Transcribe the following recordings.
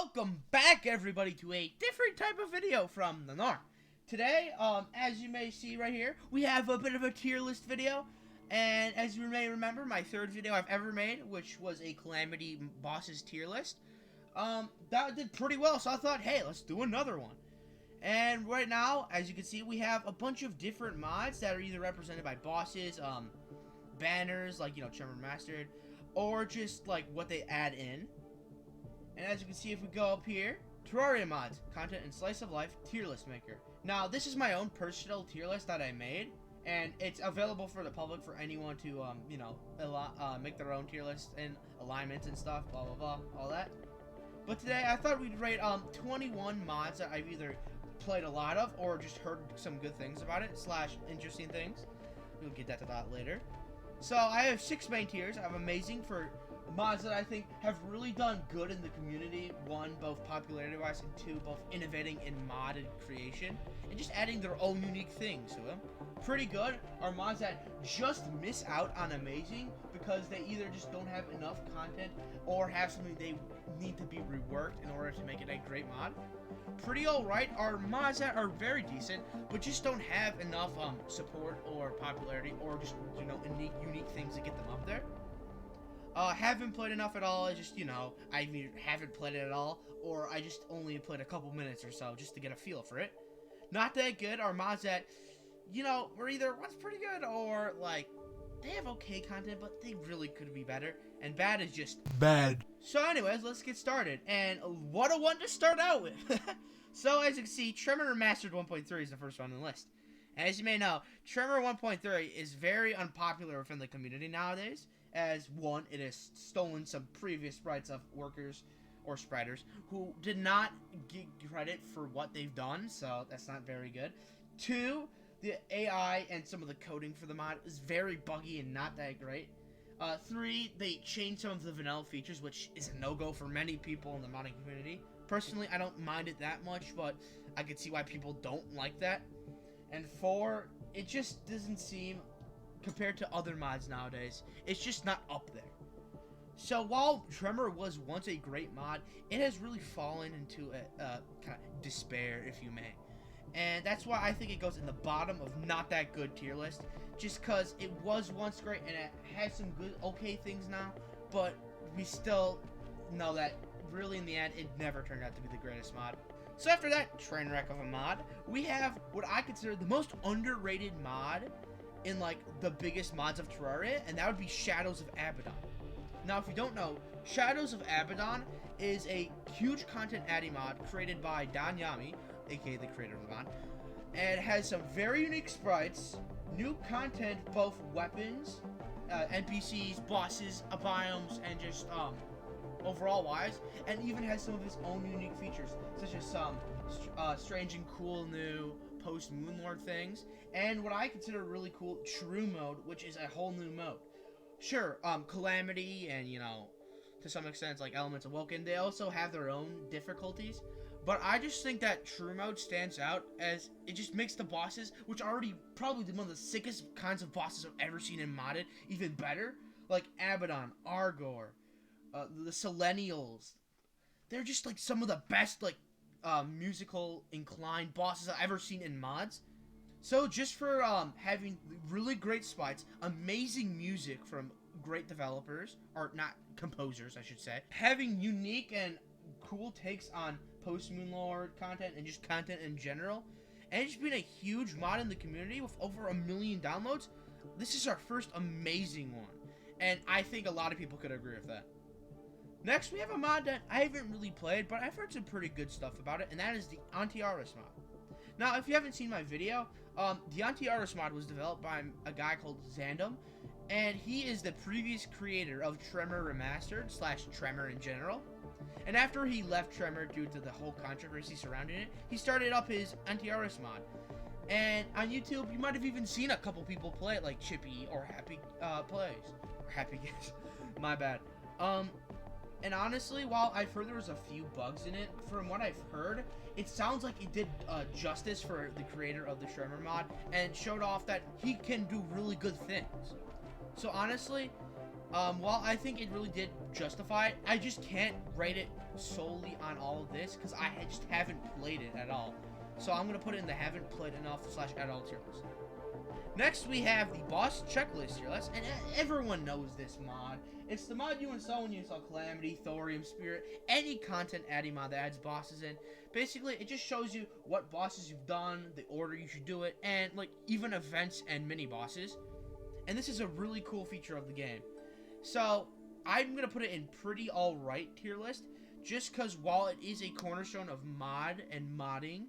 Welcome back, everybody, to a different type of video from the norm. Today, as you may see right here, we have a bit of a tier list video. And as you may remember, my third video I've ever made, which was a Calamity bosses tier list, that did pretty well. So I thought, hey, let's do another one. And right now, as you can see, we have a bunch of different mods that are either represented by bosses, banners, like, you know, Tremor Remastered, or just, like, what they add in. And as you can see, if we go up here, Terraria Mods, Content and Slice of Life Tier List Maker. Now, this is my own personal tier list that I made, and it's available for the public for anyone to, you know, make their own tier list and alignments and stuff, blah, blah, blah, all that. But today, I thought we'd rate 21 mods that I've either played a lot of or just heard some good things about it, / interesting things. We'll get to that later. So, I have 6 main tiers. I have Amazing for mods that I think have really done good in the community. 1, both popularity-wise, and 2, both innovating in modded creation and just adding their own unique things to them. Pretty good are mods that just miss out on Amazing because they either just don't have enough content or have something they need to be reworked in order to make it a great mod. Pretty alright are mods that are very decent but just don't have enough support or popularity or just, you know, unique things to get them up there. Haven't played enough at all. I just, you know, I either haven't played it at all, or I just only played a couple minutes or so just to get a feel for it. Not that good are mods that, you know, were either once pretty good or, like, they have okay content, but they really could be better. And bad is just bad. So anyways, let's get started. And what a one to start out with. So as you can see, Tremor Remastered 1.3 is the first one on the list. As you may know, Tremor 1.3 is very unpopular within the community nowadays. As 1, it has stolen some previous sprites of workers or spriters who did not get credit for what they've done, so that's not very good. 2, the AI and some of the coding for the mod is very buggy and not that great. 3, they changed some of the vanilla features, which is a no-go for many people in the modding community. Personally, I don't mind it that much, but I can see why people don't like that. And 4, it just doesn't seem, compared to other mods nowadays, it's just not up there. So while Tremor was once a great mod, it has really fallen into a kind of despair, if you may. And that's why I think it goes in the bottom of not that good tier list, just because it was once great and it has some good, okay things now, but we still know that really in the end, it never turned out to be the greatest mod. So after that train wreck of a mod, we have what I consider the most underrated mod in, like, the biggest mods of Terraria, and that would be Shadows of Abbadon. Now, if you don't know, Shadows of Abbadon is a huge content adding mod created by Don Yami, aka the creator of the mod, and it has some very unique sprites, new content, both weapons, NPCs, bosses, biomes, and just overall wise, and even has some of its own unique features, such as some strange and cool new post-Moonlord things, and what I consider really cool, True Mode, which is a whole new mode. Sure, Calamity and, you know, to some extent, like Elements Awoken, they also have their own difficulties, but I just think that True Mode stands out as it just makes the bosses, which are already probably one of the sickest kinds of bosses I've ever seen in modded, even better. Like Abbadon, Argor, the Selenials. They're just, like, some of the best, like, musical inclined bosses I've ever seen in mods. So just for having really great sprites, amazing music from great developers, or not composers I should say, having unique and cool takes on post-Moonlord content and just content in general, and just being a huge mod in the community with over 1 million downloads, this is our first amazing one, and I think a lot of people could agree with that. Next, we have a mod that I haven't really played, but I've heard some pretty good stuff about it, and that is the Antiaris mod. Now, if you haven't seen my video, the Antiaris mod was developed by a guy called Zandom, and he is the previous creator of Tremor Remastered / Tremor in general. And after he left Tremor due to the whole controversy surrounding it, he started up his Antiaris mod. And on YouTube, you might have even seen a couple people play it, like Chippy or Happy Plays. Or Happy Games. My bad. And honestly, while I've heard there was a few bugs in it, from what I've heard, it sounds like it did justice for the creator of the Tremor mod and showed off that he can do really good things. So honestly, While I think it really did justify it, I just can't rate it solely on all of this because I just haven't played it at all. So I'm gonna put it in the haven't played enough / at all tier list. Next we have the boss checklist tier list, and everyone knows this mod. It's the mod you install when you install Calamity, Thorium, Spirit, any content adding mod that adds bosses in. Basically, it just shows you what bosses you've done, the order you should do it, and like even events and mini bosses. And this is a really cool feature of the game. So I'm gonna put it in pretty alright tier list, just because while it is a cornerstone of mod and modding,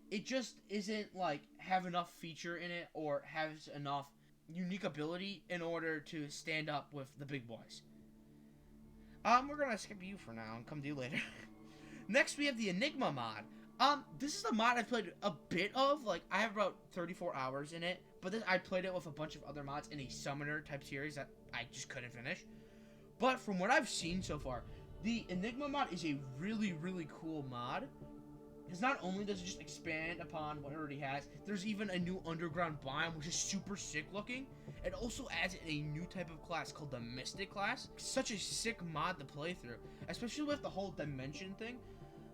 it just isn't like have enough feature in it or has enough unique ability in order to stand up with the big boys. We're gonna skip you for now and come to you later. Next we have the Enigma mod. This is a mod I've played a bit of. Like, I have about 34 hours in it, but then I played it with a bunch of other mods in a summoner type series that I just couldn't finish. But from what I've seen so far, the Enigma mod is a really, really cool mod. Because not only does it just expand upon what it already has, there's even a new underground biome, which is super sick looking. It also adds in a new type of class called the Mystic class. Such a sick mod to play through, especially with the whole dimension thing.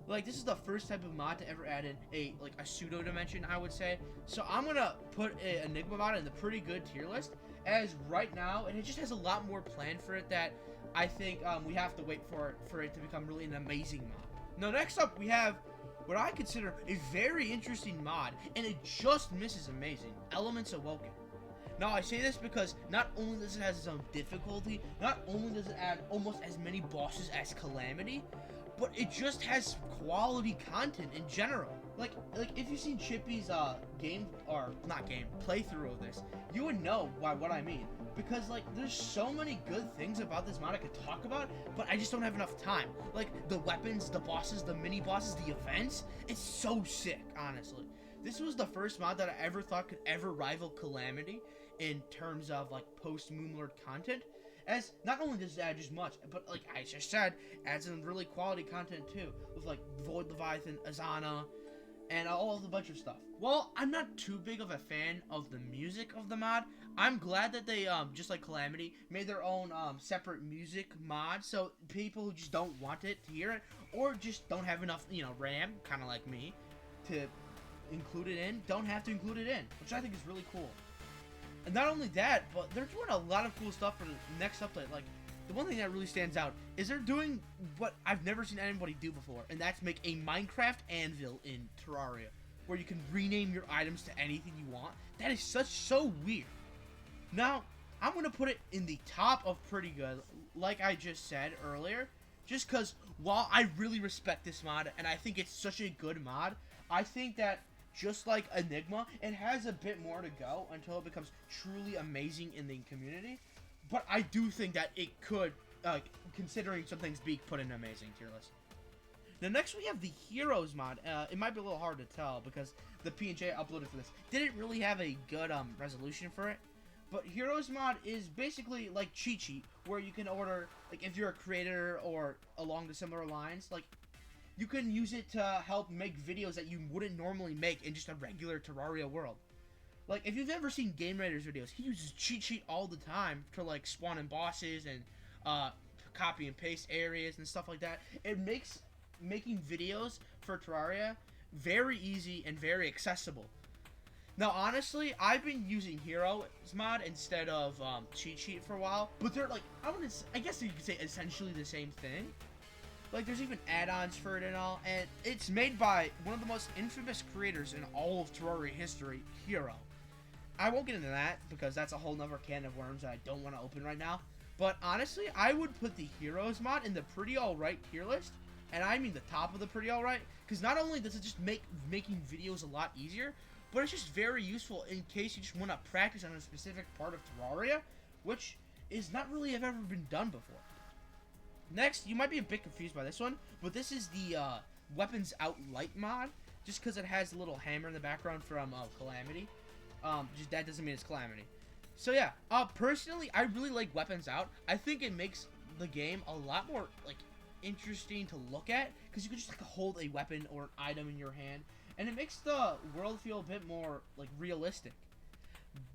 Like, this is the first type of mod to ever add in a pseudo dimension, I would say. So I'm gonna put an Enigma mod in the pretty good tier list, as right now, and it just has a lot more planned for it that I think we have to wait for it to become really an amazing mod. Now, next up we have what I consider a very interesting mod, and it just misses amazing, Elements Awoken. Now, I say this because not only does it have its own difficulty, not only does it add almost as many bosses as Calamity, but it just has quality content in general. Like if you've seen Chippy's playthrough of this, you would know what I mean. Because like there's so many good things about this mod I could talk about, but I just don't have enough time. Like the weapons, the bosses, the mini bosses, the events, it's so sick, honestly. This was the first mod that I ever thought could ever rival Calamity in terms of like post Moonlord content. As not only does it add just much, but like I just said, adds in really quality content too, with like Void Leviathan, Azana, and all of a bunch of stuff. Well, I'm not too big of a fan of the music of the mod. I'm glad that they, just like Calamity, made their own separate music mod, so people who just don't want it to hear it, or just don't have enough, RAM, kind of like me, to include it in, don't have to include it in, which I think is really cool. And not only that, but they're doing a lot of cool stuff for the next update. Like, the one thing that really stands out is they're doing what I've never seen anybody do before, and that's make a Minecraft anvil in Terraria, where you can rename your items to anything you want. That is so weird. Now, I'm going to put it in the top of pretty good, like I just said earlier, just because while I really respect this mod, and I think it's such a good mod, I think that just like Enigma, it has a bit more to go until it becomes truly amazing in the community. But I do think that it could, considering some things, be put in an amazing tier list. Now, next we have the Heroes mod. It might be a little hard to tell because the PNG I uploaded for this didn't really have a good resolution for it. But Heroes mod is basically like cheat sheet, where you can order, like if you're a creator or along the similar lines, like you can use it to help make videos that you wouldn't normally make in just a regular Terraria world. Like, if you've ever seen Game Raider's videos, he uses cheat sheet all the time to, like, spawn in bosses and, copy and paste areas and stuff like that. It makes making videos for Terraria very easy and very accessible. Now, honestly, I've been using Heroes mod instead of, cheat sheet for a while, but they're, like, I guess you could say essentially the same thing. Like, there's even add-ons for it and all, and it's made by one of the most infamous creators in all of Terraria history, Hero. I won't get into that, because that's a whole nother can of worms that I don't want to open right now. But honestly, I would put the Heroes mod in the pretty alright tier list, and I mean the top of the pretty alright, because not only does it just make making videos a lot easier, but it's just very useful in case you just want to practice on a specific part of Terraria, which is not really ever been done before. Next, you might be a bit confused by this one, but this is the Weapons Out Lite mod, just because it has a little hammer in the background from Calamity. Just that doesn't mean it's Calamity. So yeah, personally, I really like Weapons Out. I think it makes the game a lot more, like, interesting to look at, because you can just, like, hold a weapon or an item in your hand, and it makes the world feel a bit more, like, realistic.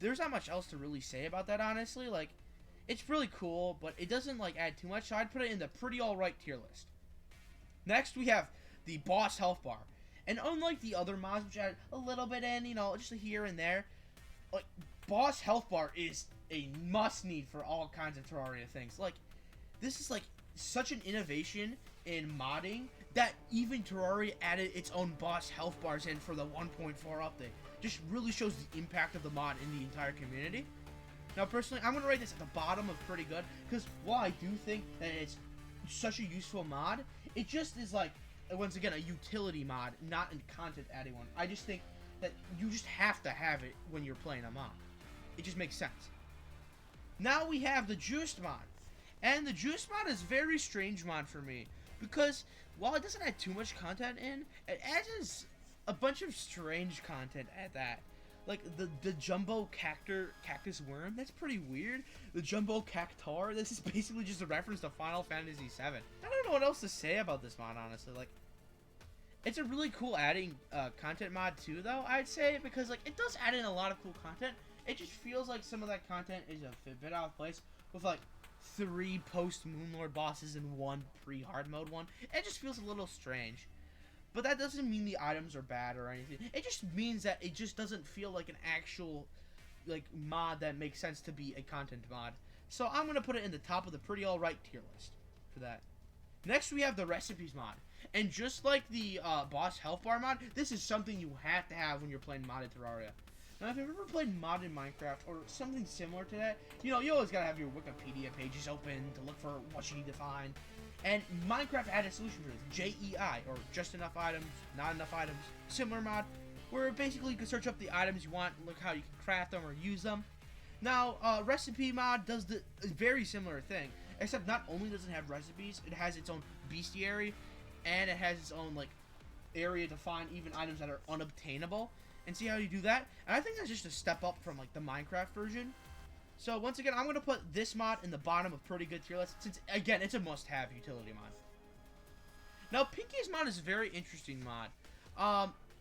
There's not much else to really say about that, honestly. Like, It's really cool, but it doesn't like add too much, so I'd put it in the pretty alright tier list. Next, we have the boss health bar. And unlike the other mods, which add a little bit in, you know, just here and there, like, boss health bar is a must-need for all kinds of Terraria things. Like, this is, like, such an innovation in modding that even Terraria added its own boss health bars in for the 1.4 update. Just really shows the impact of the mod in the entire community. Now, personally, I'm going to rate this at the bottom of pretty good, because while I do think that it's such a useful mod, it just is, like, once again, a utility mod, not a content-adding one. I just think that you just have to have it when you're playing a mod. It just makes sense. Now we have the Joost mod. And the Joost mod is a very strange mod for me, because while it doesn't add too much content in, it adds a bunch of strange content at that. Like, the jumbo cactus worm, that's pretty weird. The jumbo cactar, this is basically just a reference to Final Fantasy VII. I don't know what else to say about this mod, honestly. Like, it's a really cool adding content mod too, though, I'd say, because, like, it does add in a lot of cool content. It just feels like some of that content is a bit out of place with, like, 3 post-Moonlord bosses and 1 pre-hard mode one. It just feels a little strange. But that doesn't mean the items are bad or anything. It just means that it just doesn't feel like an actual, like, mod that makes sense to be a content mod. So I'm going to put it in the top of the pretty alright tier list for that. Next, we have the recipes mod. And just like the boss health bar mod, this is something you have to have when you're playing modded Terraria. Now, if you've ever played modded Minecraft or something similar to that, you know, you always got to have your Wikipedia pages open to look for what you need to find. And Minecraft added a solution for this, JEI, or Just Enough Items, Not Enough Items, similar mod, where basically you can search up the items you want, look how you can craft them or use them. Now, Recipe mod does the very similar thing, except not only does it have recipes, it has its own bestiary, and it has its own, like, area to find even items that are unobtainable, and see how you do that. And I think that's just a step up from, like, the Minecraft version. So, once again, I'm going to put this mod in the bottom of pretty good tier list, since, again, it's a must-have utility mod. Now, Pinky's mod is a very interesting mod.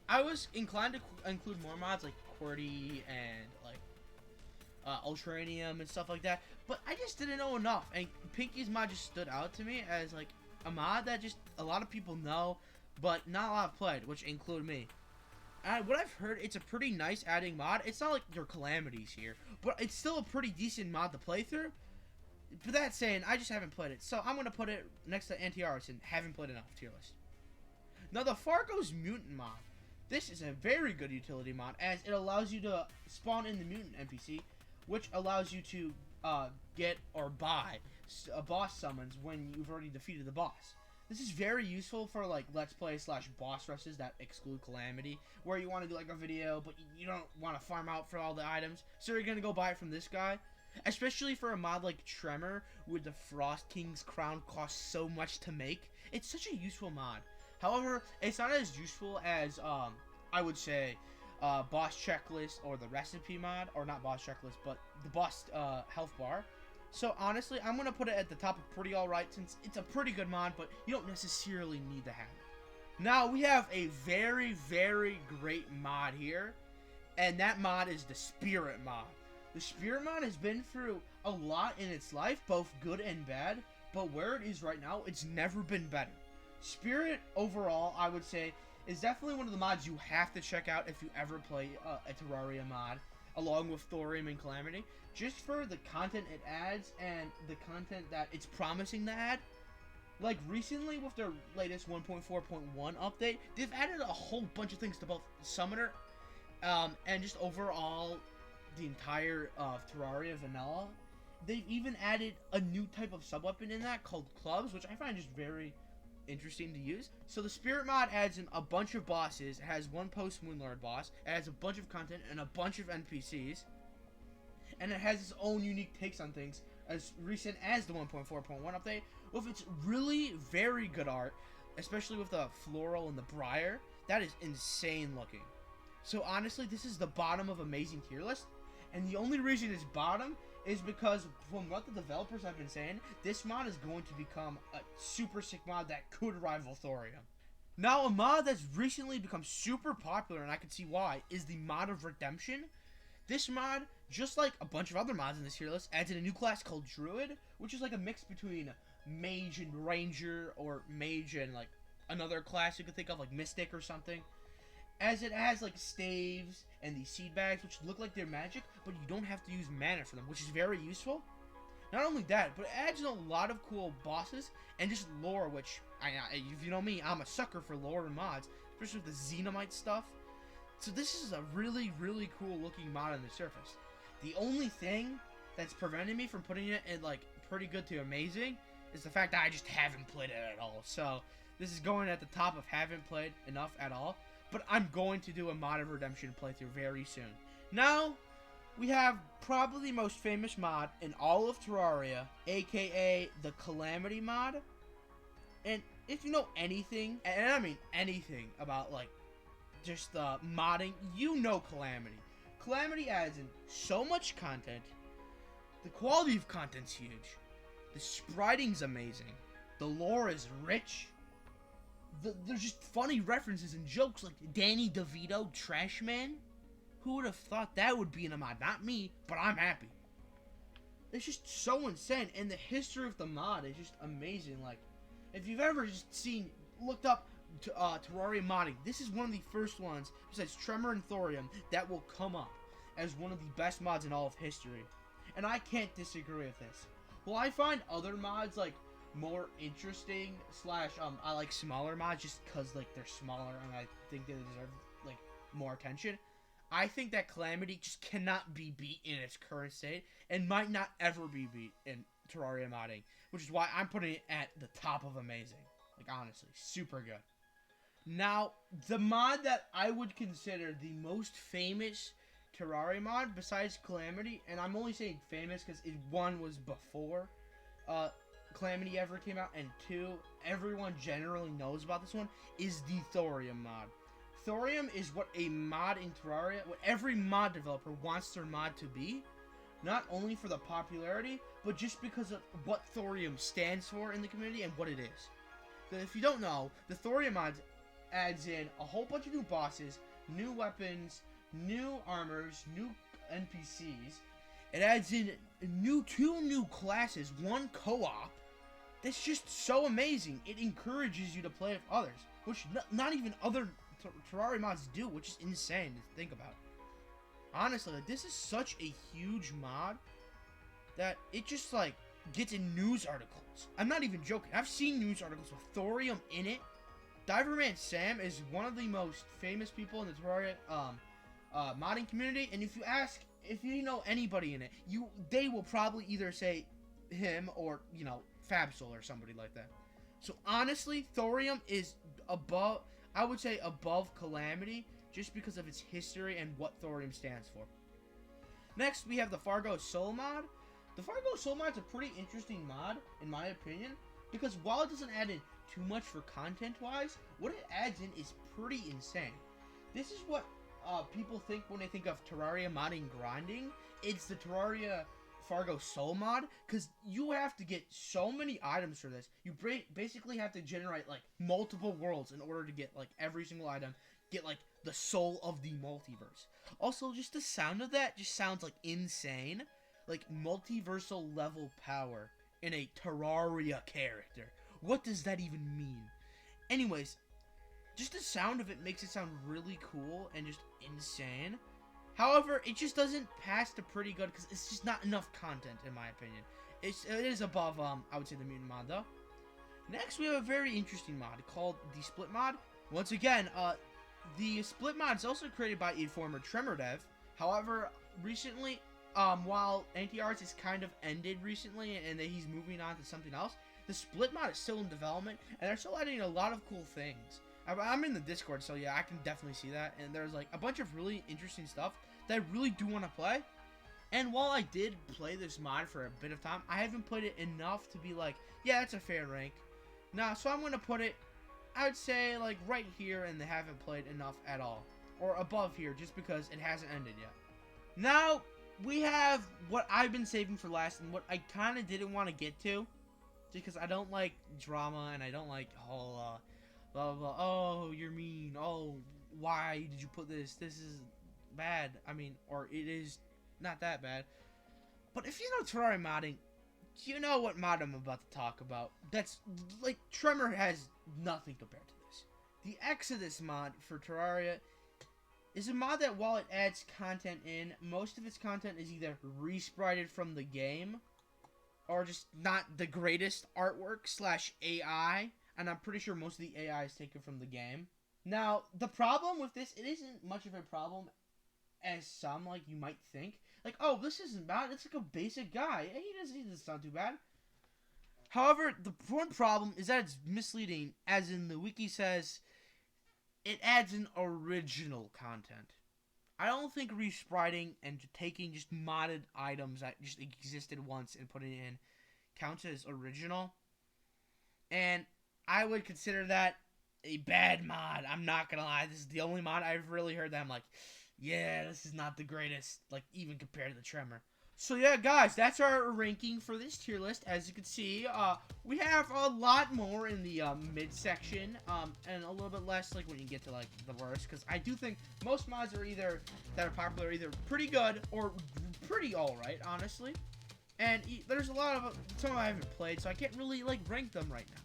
I was inclined to include more mods, like QWERTY and, like, Ultranium and stuff like that, but I just didn't know enough, and Pinky's mod just stood out to me as, like, a mod that just a lot of people know, but not a lot have played, which include me. What I've heard, it's a pretty nice adding mod. It's not like your Calamities here, but it's still a pretty decent mod to play through. But that saying, I just haven't played it, so I'm going to put it next to Antiaris and haven't played enough tier list. Now, the Fargo's Mutant mod. This is a very good utility mod, as it allows you to spawn in the Mutant NPC, which allows you to get or buy boss summons when you've already defeated the boss. This is very useful for, like, Let's Play / boss rushes that exclude Calamity, where you want to do, like, a video, but you don't want to farm out for all the items, so you're going to go buy it from this guy. Especially for a mod like Tremor, where the Frost King's crown costs so much to make. It's such a useful mod. However, it's not as useful as, I would say, boss checklist or the recipe mod, or not boss checklist, but the boss health bar. So honestly, I'm going to put it at the top of pretty alright, since it's a pretty good mod, but you don't necessarily need to have it. Now, we have a very, very great mod here, and that mod is the Spirit mod. The Spirit mod has been through a lot in its life, both good and bad, but where it is right now, it's never been better. Spirit, overall, I would say, is definitely one of the mods you have to check out if you ever play a Terraria mod, along with Thorium and Calamity, just for the content it adds and the content that it's promising to add. Like, recently, with their latest 1.4.1 update, they've added a whole bunch of things to both Summoner, and just overall, the entire Terraria vanilla. They've even added a new type of sub-weapon in that called clubs, which I find just very interesting to use. So the Spirit mod adds in a bunch of bosses. It has one post-Moonlord boss. It has a bunch of content and a bunch of NPCs. And it has its own unique takes on things as recent as the 1.4.1 update, with its really very good art, especially with the floral and the briar. That is insane looking. So honestly, this is the bottom of amazing tier list. And the only reason it's bottom is because, from what the developers have been saying, this mod is going to become a super sick mod that could rival Thorium. Now, a mod that's recently become super popular, and I can see why, is the mod of Redemption. This mod, just like a bunch of other mods in this tier list, adds in a new class called Druid, which is like a mix between Mage and Ranger, or Mage and like another class you could think of, like Mystic or something. As it has like staves and these seed bags, which look like they're magic, but you don't have to use mana for them, which is very useful. Not only that, but it adds in a lot of cool bosses and just lore, which, if you know me, I'm a sucker for lore and mods, especially with the Xenomite stuff. So this is a really, really cool looking mod on the surface. The only thing that's preventing me from putting it in like pretty good to amazing is the fact that I just haven't played it at all. So this is going at the top of haven't played enough at all. But I'm going to do a Mod of Redemption playthrough very soon. Now, we have probably the most famous mod in all of Terraria, aka the Calamity mod. And if you know anything, and I mean anything about like just the modding, you know Calamity. Calamity adds in so much content. The quality of content's huge. The spriting's amazing. The lore is rich. There's just funny references and jokes like Danny DeVito, Trash Man. Who would have thought that would be in a mod? Not me, but I'm happy. It's just so insane, and the history of the mod is just amazing. Like, if you've ever just looked up Terraria modding, this is one of the first ones, besides Tremor and Thorium, that will come up as one of the best mods in all of history. And I can't disagree with this. Will I find other mods, like, more interesting / I like smaller mods just because like they're smaller and I think they deserve like more attention? I think that Calamity just cannot be beat in its current state and might not ever be beat in Terraria modding, which is why I'm putting it at the top of amazing. Like, honestly, super good. Now, the mod that I would consider the most famous Terraria mod besides Calamity, and I'm only saying famous because one was before Calamity ever came out, and 2, everyone generally knows about this one, is the Thorium mod. Thorium is what a mod in Terraria, what every mod developer wants their mod to be, not only for the popularity, but just because of what Thorium stands for in the community and what it is. So if you don't know, the Thorium mod adds in a whole bunch of new bosses, new weapons, new armors, new NPCs. It adds in two new classes, one co-op. That's just so amazing. It encourages you to play with others, which not even other Terraria mods do, which is insane to think about. Honestly, like, this is such a huge mod that it just like gets in news articles. I'm not even joking. I've seen news articles with Thorium in it. Diverman Sam is one of the most famous people in the Terraria modding community, and if you know anybody in it, they will probably either say him or, you know, Fabsol or somebody like that. So honestly, Thorium is above, I would say above Calamity, just because of its history and what Thorium stands for. Next, we have the Fargo Soul mod. The Fargo Soul mod is a pretty interesting mod, in my opinion, because while it doesn't add in too much for content-wise, what it adds in is pretty insane. This is what people think when they think of Terraria modding grinding. It's the Terraria Fargo Soul mod, because you have to get so many items for this. You basically have to generate like multiple worlds in order to get like every single item, get like the soul of the multiverse. Also, just the sound of that just sounds like insane, like multiversal level power in a Terraria character. What does that even mean? Anyways, just the sound of it makes it sound really cool and just insane. However, it just doesn't pass to pretty good because it's just not enough content, in my opinion. It is above, I would say, the Mutant mod, though. Next, we have a very interesting mod called the Split mod. Once again, the Split mod is also created by a former Tremor dev. However, recently, while Antiaris is kind of ended recently and that he's moving on to something else, the Split mod is still in development, and they're still adding a lot of cool things. I'm in the Discord, so yeah, I can definitely see that. And there's like a bunch of really interesting stuff that I really do want to play. And while I did play this mod for a bit of time, I haven't played it enough to be like, yeah, that's a fair rank. Nah, so I'm going to put it, I would say, like right here, and they haven't played enough at all. Or above here, just because it hasn't ended yet. Now, we have what I've been saving for last, and what I kind of didn't want to get to. Because I don't like drama, and I don't like whole, blah, blah, blah. Oh, you're mean. Oh, why did you put this? This is bad. I mean, or it is not that bad. But if you know Terraria modding, you know what mod I'm about to talk about. That's, like, Tremor has nothing compared to this. The Exodus mod for Terraria is a mod that, while it adds content in, most of its content is either resprited from the game, or just not the greatest artwork / AI, and I'm pretty sure most of the AI is taken from the game. Now, the problem with this, it isn't much of a problem as some, like, you might think. Like, oh, this isn't bad. It's like a basic guy. He doesn't sound too bad. However, the one problem is that it's misleading, as in the wiki says, it adds in original content. I don't think respriting and taking just modded items that just existed once and putting it in counts as original. And I would consider that a bad mod. I'm not gonna lie. This is the only mod I've really heard that I'm like, yeah, this is not the greatest, like, even compared to the Tremor. So yeah, guys, that's our ranking for this tier list. As you can see, we have a lot more in the midsection, and a little bit less, like, when you get to, like, the worst. Because I do think most mods are either, that are popular, either pretty good or pretty alright, honestly. And there's a lot of some I haven't played, so I can't really, like, rank them right now.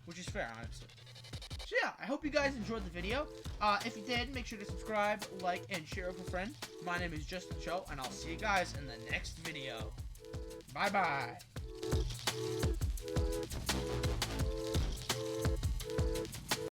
Which is fair, honestly. So yeah, I hope you guys enjoyed the video. If you did, make sure to subscribe, like, and share with a friend. My name is Justin Cho, and I'll see you guys in the next video. Bye-bye.